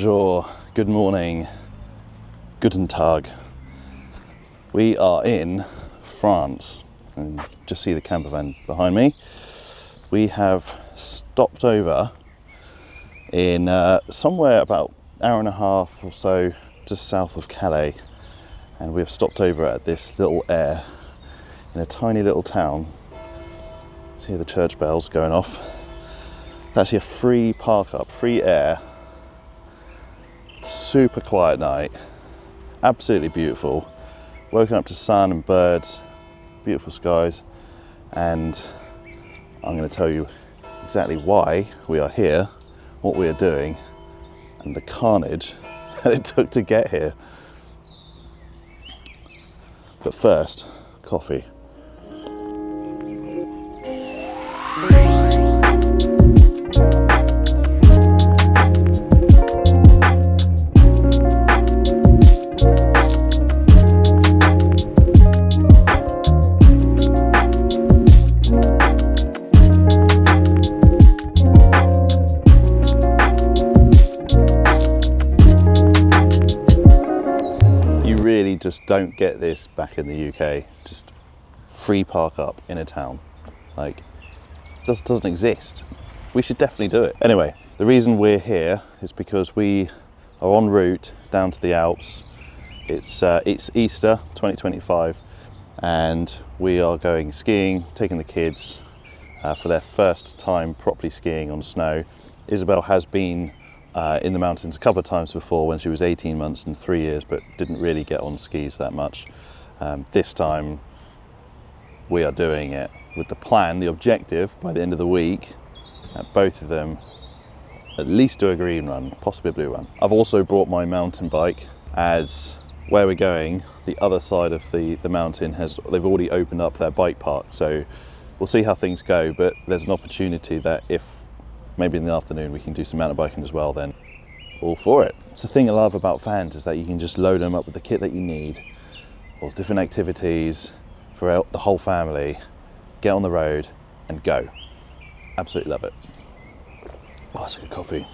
Bonjour, good morning, guten Tag. We are in France, and you just see the camper van behind me. We have stopped over in somewhere about an hour and a half or so just south of Calais, and we've stopped over at this little air in a tiny little town. See the church bells going off. It's actually a free parkup, free air. Super quiet night, absolutely beautiful. Woken up to sun and birds, beautiful skies, and I'm going to tell you exactly why we are here, what we are doing, and the carnage that it took to get here. But first, coffee. Just don't get this back in the UK. Just free park up in a town. Like, this doesn't exist. We should definitely do it. Anyway, the reason we're here is because we are en route down to the Alps. It's Easter 2025, and we are going skiing, taking the kids for their first time properly skiing on snow. Isabel has been in the mountains a couple of times before when she was 18 months and 3 years, but didn't really get on skis that much. This time we are doing it with the plan, the objective, by the end of the week, both of them at least do a green run, possibly a blue run. I've also brought my mountain bike, as where we're going, the other side of the mountain they've already opened up their bike park, so we'll see how things go, but there's an opportunity that if maybe in the afternoon we can do some mountain biking as well, then all for it. It's the thing I love about vans, is that you can just load them up with the kit that you need, or different activities for the whole family, get on the road and go. Absolutely love it. Oh, that's a good coffee.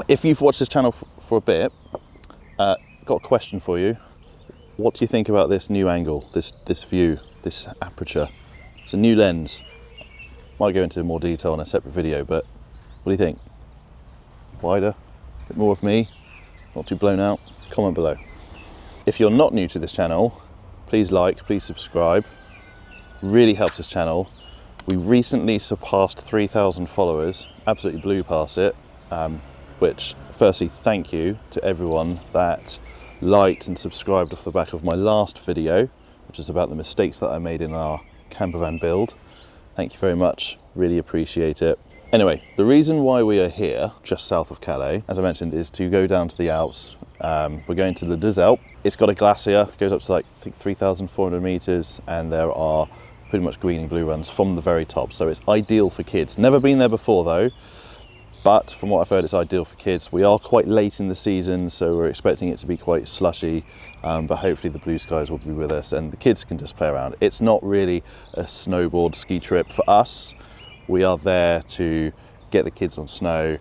If you've watched this channel for a bit, got a question for you. What do you think about this new angle, this view, this aperture? It's a new lens. Might go into more detail in a separate video, but what do you think? Wider? A bit more of me? Not too blown out? Comment below. If you're not new to this channel, please like, please subscribe. Really helps this channel. We recently surpassed 3,000 followers, absolutely blew past it, which firstly, thank you to everyone that liked and subscribed off the back of my last video, which is about the mistakes that I made in our campervan build. Thank you very much, really appreciate it. Anyway, the reason why we are here, just south of Calais, as I mentioned, is to go down to the Alps. We're going to Les Alpes. It's got a glacier, it goes up to like, I think 3,400 meters, and there are pretty much green and blue runs from the very top. So it's ideal for kids. Never been there before though, but from what I've heard, it's ideal for kids. We are quite late in the season, so we're expecting it to be quite slushy, but hopefully the blue skies will be with us and the kids can just play around. It's not really a snowboard ski trip for us. We are there to get the kids on snow,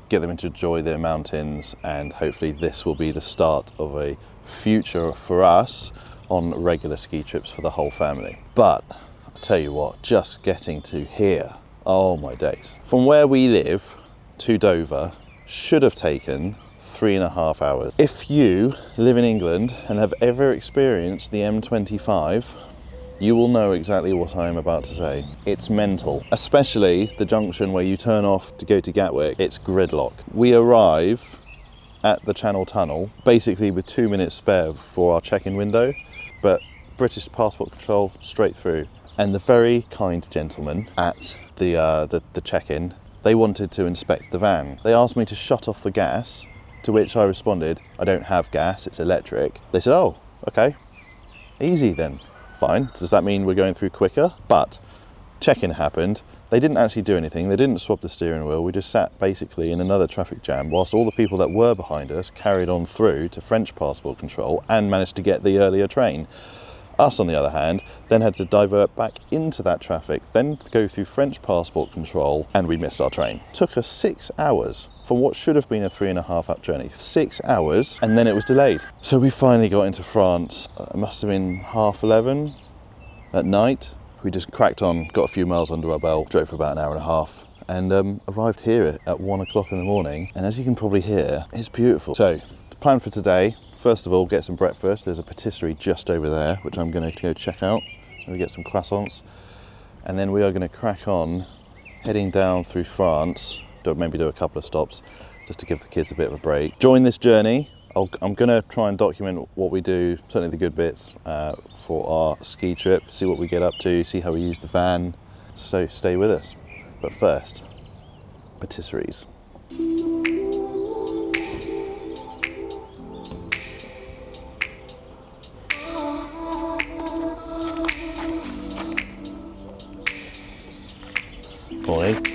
get them to enjoy their mountains, and hopefully this will be the start of a future for us on regular ski trips for the whole family. But I'll tell you what, just getting to here, oh my days. From where we live to Dover should have taken 3.5 hours. If you live in England and have ever experienced the M25, you will know exactly what I am about to say. It's mental, especially the junction where you turn off to go to Gatwick. It's gridlock. We arrive at the Channel Tunnel basically with 2 minutes spare for our check-in window, but British passport control straight through. And the very kind gentleman at the check-in, they wanted to inspect the van. They asked me to shut off the gas, to which I responded, I don't have gas, it's electric. They said, oh, okay, easy then. Fine, does that mean we're going through quicker? But check-in happened, they didn't actually do anything, they didn't swap the steering wheel, we just sat basically in another traffic jam whilst all the people that were behind us carried on through to French passport control and managed to get the earlier train. Us, on the other hand, then had to divert back into that traffic, then go through French passport control, and we missed our train. It took us 6 hours from what should have been a 3.5-hour journey. 6 hours, and then it was delayed. So we finally got into France. It must have been 11:30 at night. We just cracked on, got a few miles under our belt, drove for about an hour and a half, and arrived here at 1 o'clock in the morning. And as you can probably hear, it's beautiful. So the plan for today, first of all, get some breakfast. There's a patisserie just over there, which I'm going to go check out. We get some croissants, and then we are going to crack on heading down through France. Maybe do a couple of stops just to give the kids a bit of a break. During this journey, I'm going to try and document what we do, certainly the good bits, for our ski trip, see what we get up to, see how we use the van. So stay with us. But first, patisseries. Morning.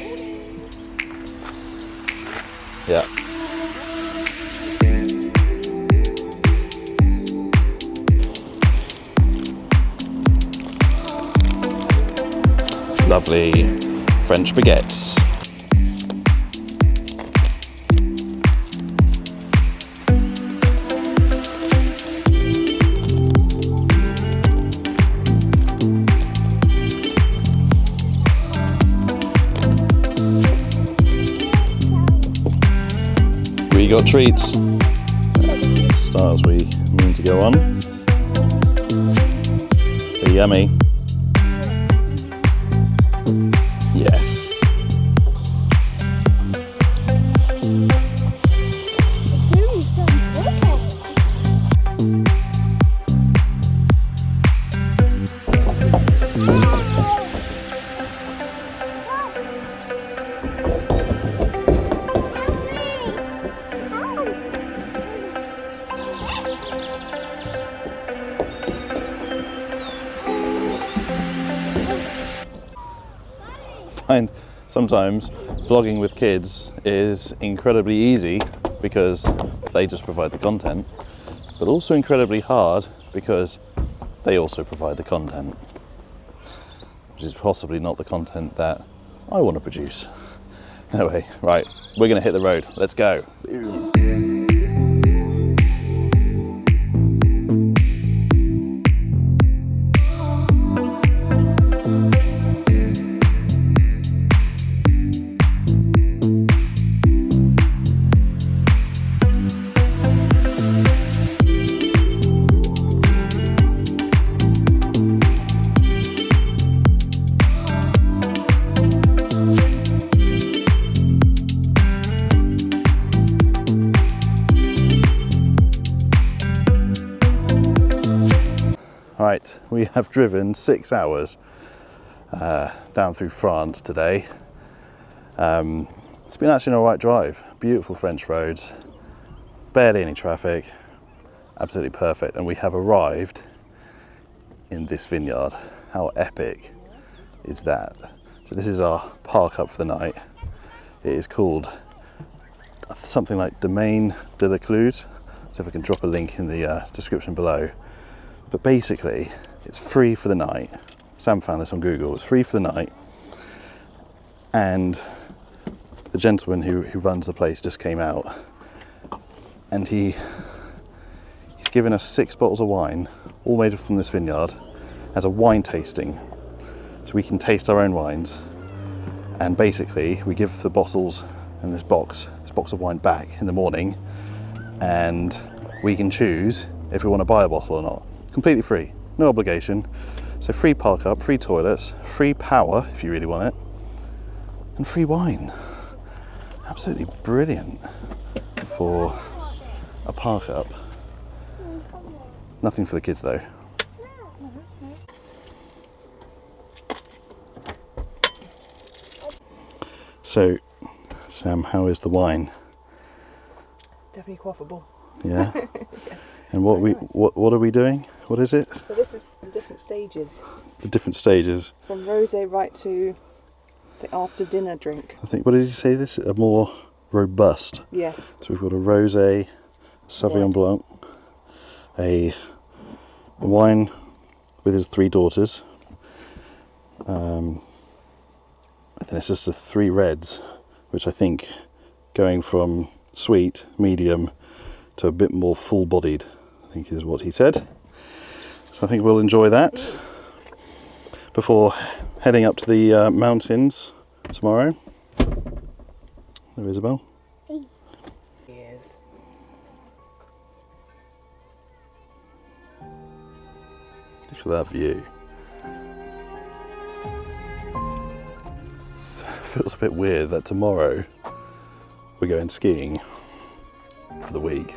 Yeah. Lovely French baguettes. We got treats. Stars we mean to go on. They're yummy. Yes. Sometimes vlogging with kids is incredibly easy because they just provide the content, but also incredibly hard because they also provide the content, which is possibly not the content that I want to produce. Anyway, right, we're going to hit the road. Let's go. Right, we have driven 6 hours down through France today. It's been actually an alright drive. Beautiful French roads, barely any traffic, absolutely perfect. And we have arrived in this vineyard. How epic is that? So this is our park up for the night. It is called something like Domaine de la Cluse. So if I can drop a link in the description below. But basically, it's free for the night. Sam found this on Google. It's free for the night. And the gentleman who runs the place just came out. And he's given us 6 bottles of wine, all made from this vineyard, as a wine tasting. So we can taste our own wines. And basically, we give the bottles and this box of wine back in the morning. And we can choose if we want to buy a bottle or not. Completely free, no obligation. So free park up, free toilets, free power if you really want it, and free wine. Absolutely brilliant for a park up. Nothing for the kids though. So, Sam, how is the wine? Definitely quaffable. Yeah. Yes. And what are we doing? What is it? So this is the different stages. The different stages. From rosé right to the after dinner drink. I think, what did you say this? A more robust. Yes. So we've got a rosé, Sauvignon Blanc, a wine with his 3 daughters. And then it's just the 3 reds, which I think going from sweet, medium to a bit more full-bodied, I think is what he said. So I think we'll enjoy that before heading up to the mountains tomorrow. There, Isabel. Yes. Look at that view. It feels a bit weird that tomorrow we're going skiing for the week.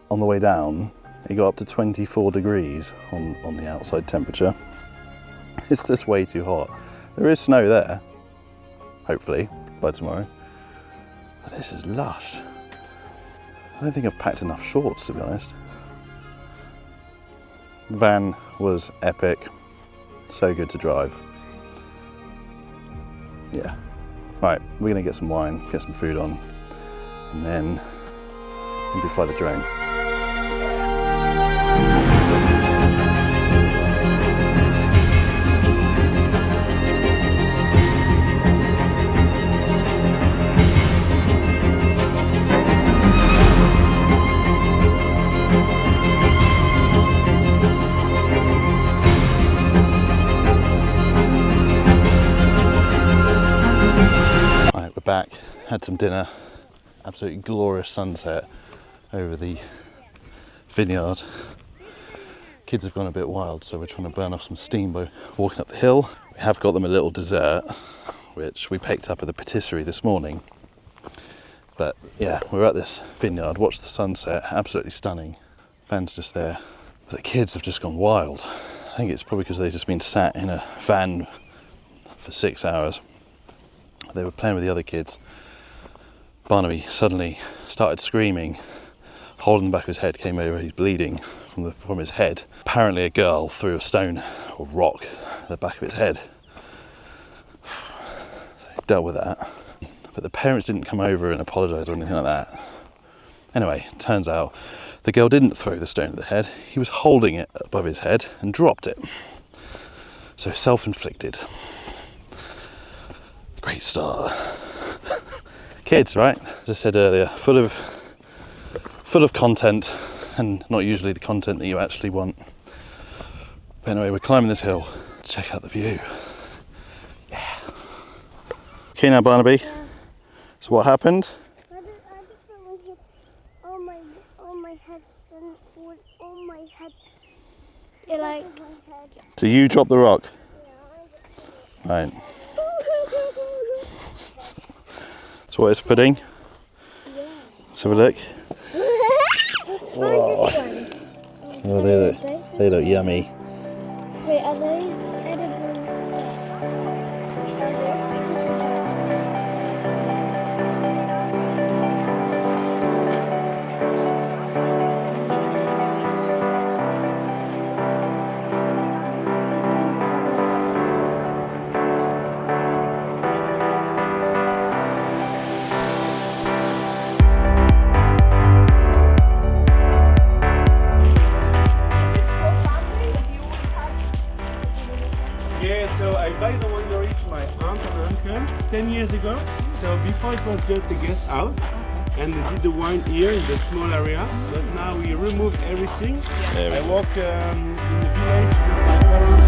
On the way down, it got up to 24 degrees on the outside temperature. It's just way too hot. There is snow there, hopefully, by tomorrow. But this is lush. I don't think I've packed enough shorts, to be honest. Van was epic. So good to drive. Yeah. Right, we're gonna get some wine, get some food on, and then maybe fly the drone. Back, had some dinner, absolutely glorious sunset over the vineyard. Kids have gone a bit wild, so we're trying to burn off some steam by walking up the hill. We have got them a little dessert, which we picked up at the patisserie this morning. But yeah, we're at this vineyard, watched the sunset, absolutely stunning. Van's just there, but the kids have just gone wild. I think it's probably because they've just been sat in a van for 6 hours. They were playing with the other kids. Barnaby suddenly started screaming, holding the back of his head, came over, he's bleeding from his head. Apparently a girl threw a stone or rock at the back of his head. So he dealt with that. But the parents didn't come over and apologise or anything like that. Anyway, turns out the girl didn't throw the stone at the head, he was holding it above his head and dropped it. So self-inflicted. Great start. Kids, right? As I said earlier, full of content, and not usually the content that you actually want. But anyway, we're climbing this hill to check out the view. Yeah. Okay now, Barnaby. Yeah. So what happened? I just hit on my head and on my head. You like? So you dropped the rock? Yeah. Right. So what is pudding? Yeah. Let's have a look. Oh, oh they look yummy. Wait, are those edible? So I buy the winery to my aunt and uncle 10 years ago. So before it was just a guest house, and they did the wine here in the small area. But now we removed everything. I walk in the village with my parents.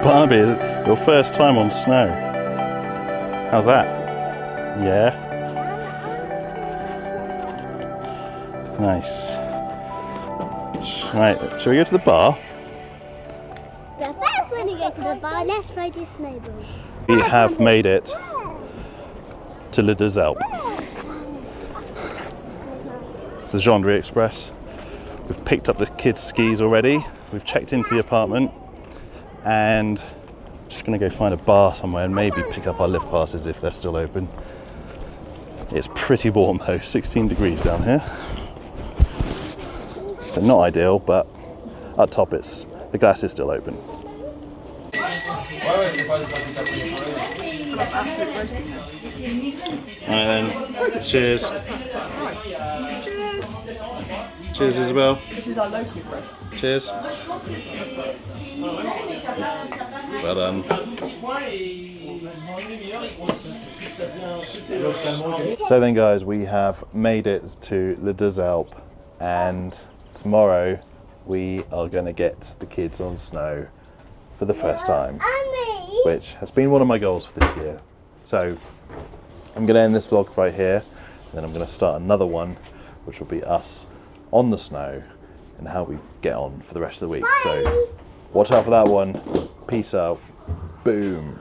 Barnaby, your first time on snow. How's that? Yeah? Nice. Right, shall we go to the bar? Yeah, first when you go to the bar, let's ride this snowboard. We have made it to Le Deux Alpes. It's the Gendry Express. We've picked up the kids' skis already. We've checked into the apartment. And just going to go find a bar somewhere and maybe pick up our lift passes if they're still open. It's pretty warm though, 16 degrees down here. So not ideal, but up top the glass is still open. Alright then, cheers. Cheers Isabel. This is our local press. Cheers. Well done. So then guys, we have made it to Les Deux Alpes, and tomorrow we are going to get the kids on snow for the first time, which has been one of my goals for this year. So I'm going to end this vlog right here, and then I'm going to start another one, which will be us on the snow and how we get on for the rest of the week. So watch out for that one. Peace out. Boom.